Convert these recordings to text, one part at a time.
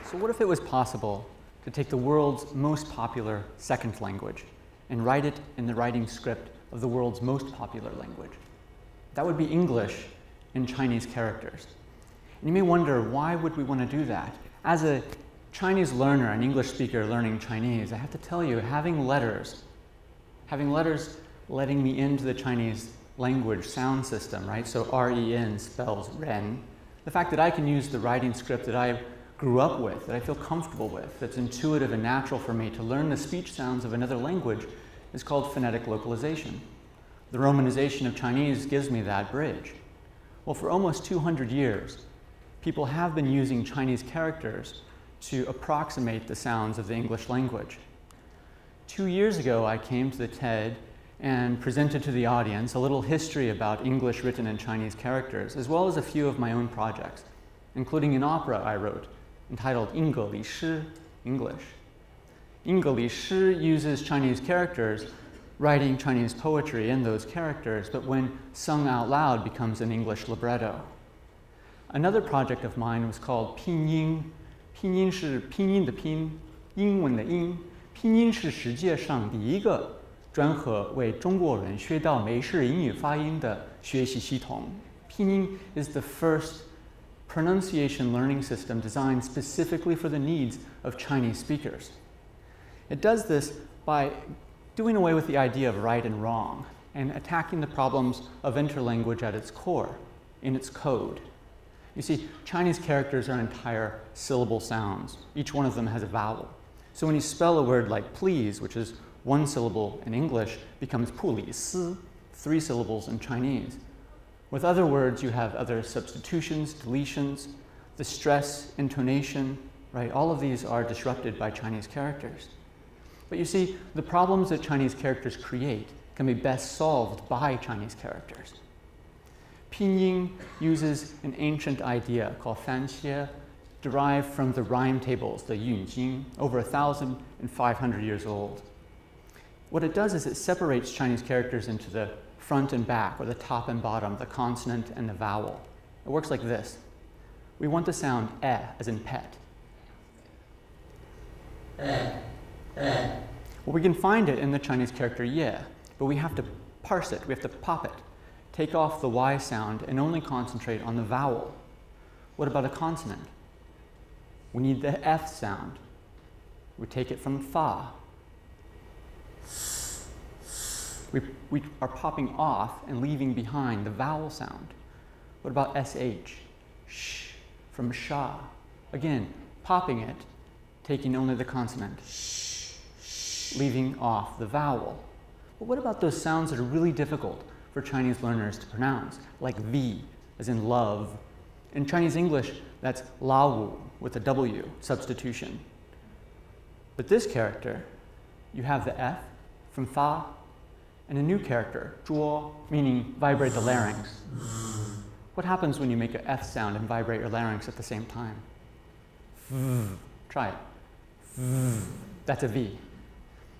So what if it was possible to take the world's most popular second language and write it in the writing script of the world's most popular language? That would be English in Chinese characters. And you may wonder, why would we want to do that? As a Chinese learner, an English speaker learning Chinese, I have to tell you, having letters letting me into the Chinese language sound system, right? So R-E-N spells ren. The fact that I can use the writing script that I grew up with, that I feel comfortable with, that's intuitive and natural for me to learn the speech sounds of another language is called phonetic localization. The Romanization of Chinese gives me that bridge. Well, for almost 200 years, people have been using Chinese characters to approximate the sounds of the English language. 2 years ago, I came to the TED and presented to the audience a little history about English written in Chinese characters, as well as a few of my own projects, including an opera I wrote entitled Yingelishi, English. Yingelishi uses Chinese characters, writing Chinese poetry in those characters, but when sung out loud becomes an English libretto. Another project of mine was called Pinyin. Pinyin 是拼音的拼，英文的英。拼音是世界上第一个专门为中国人学到美式英语发音的学习系统。Pinyin is the first pronunciation learning system designed specifically for the needs of Chinese speakers. It does this by doing away with the idea of right and wrong and attacking the problems of interlanguage at its core, in its code. You see, Chinese characters are entire syllable sounds. Each one of them has a vowel. So when you spell a word like please, which is one syllable in English, becomes 不理思, 3 syllables in Chinese. With other words, you have other substitutions, deletions, the stress, intonation, right? All of these are disrupted by Chinese characters. But you see, the problems that Chinese characters create can be best solved by Chinese characters. Pinyin uses an ancient idea called fanxie, derived from the rhyme tables, the Yunjing, over 1,500 years old. What it does is it separates Chinese characters into the front and back, or the top and bottom, the consonant and the vowel. It works like this. We want the sound eh, as in pet. Well, we can find it in the Chinese character ye, but we have to parse it, we have to pop it, take off the y sound and only concentrate on the vowel. What about a consonant? We need the f sound. We take it from fa. We are popping off and leaving behind the vowel sound. What about sh? Sh, from sha. Again, popping it, taking only the consonant, leaving off the vowel. But what about those sounds that are really difficult for Chinese learners to pronounce, like V, as in love? In Chinese English, that's lao with a W, substitution. But this character, you have the F from fa, and a new character, zhuo, meaning vibrate the larynx. What happens when you make an F sound and vibrate your larynx at the same time? Try it. That's a V.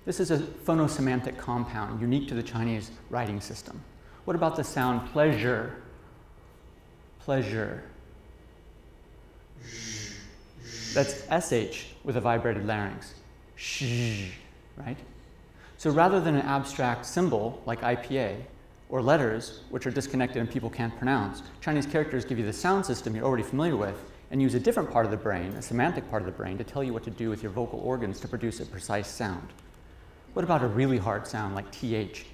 This is a phonosemantic compound unique to the Chinese writing system. What about the sound pleasure? Pleasure. That's SH with a vibrated larynx. Sh, right? So rather than an abstract symbol like IPA, or letters, which are disconnected and people can't pronounce, Chinese characters give you the sound system you're already familiar with and use a different part of the brain, a semantic part of the brain, to tell you what to do with your vocal organs to produce a precise sound. What about a really hard sound like TH?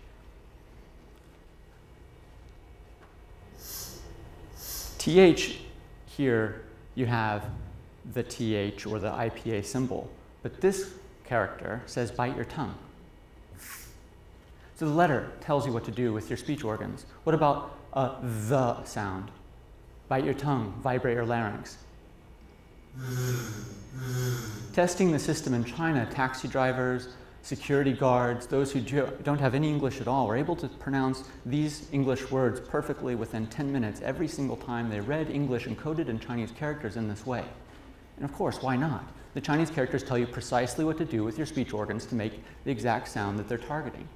TH, here you have the TH or the IPA symbol, but this character says bite your tongue. So the letter tells you what to do with your speech organs. What about the sound? Bite your tongue, vibrate your larynx. Testing the system in China, taxi drivers, security guards, those who don't have any English at all, were able to pronounce these English words perfectly within 10 minutes every single time they read English encoded in Chinese characters in this way. And of course, why not? The Chinese characters tell you precisely what to do with your speech organs to make the exact sound that they're targeting.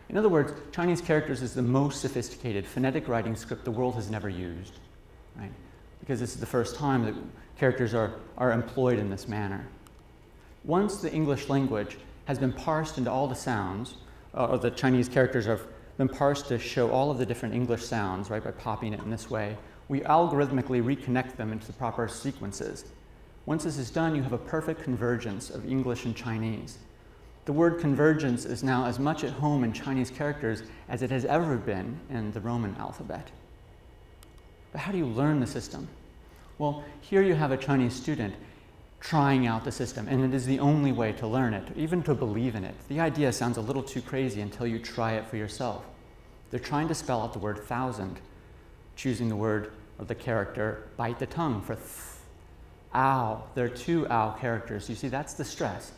In other words, Chinese characters is the most sophisticated phonetic writing script the world has never used. Right? because this is the first time that characters are employed in this manner. Once the English language has been parsed into all the sounds, or the Chinese characters have been parsed to show all of the different English sounds, right, by popping it in this way, we algorithmically reconnect them into the proper sequences. Once this is done, you have a perfect convergence of English and Chinese. The word convergence is now as much at home in Chinese characters as it has ever been in the Roman alphabet. But how do you learn the system? Well, here you have a Chinese student trying out the system, and it is the only way to learn it, even to believe in it. The idea sounds a little too crazy until you try it for yourself. They're trying to spell out the word thousand, choosing the word or the character, bite the tongue for th. Ow. There are two ow characters. You see, that's the stress.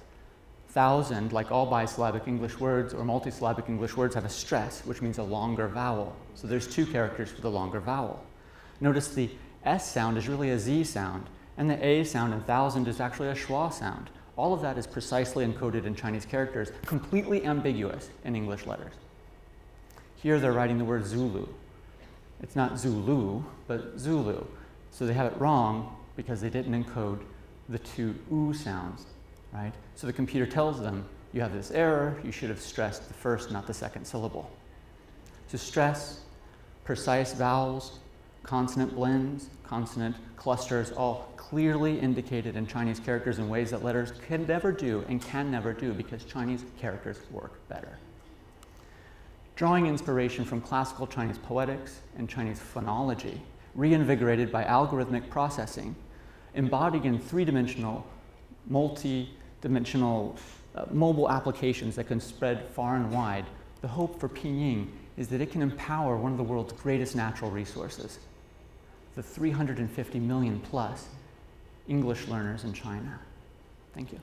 Thousand, like all bisyllabic English words or multisyllabic English words, have a stress, which means a longer vowel. So there's two characters for the longer vowel. Notice the S sound is really a Z sound, and the A sound in thousand is actually a schwa sound. All of that is precisely encoded in Chinese characters, completely ambiguous in English letters. Here they're writing the word Zulu. It's not Zulu, but Zulu. So they have it wrong because they didn't encode the two oo sounds, right? So the computer tells them, you have this error, you should have stressed the first, not the second syllable. To stress, precise vowels, consonant blends, consonant clusters, all clearly indicated in Chinese characters in ways that letters can never do and can never do because Chinese characters work better. Drawing inspiration from classical Chinese poetics and Chinese phonology, reinvigorated by algorithmic processing, embodied in three-dimensional, multi-dimensional mobile applications that can spread far and wide, the hope for Pinyin is that it can empower one of the world's greatest natural resources, the 350 million plus English learners in China. Thank you.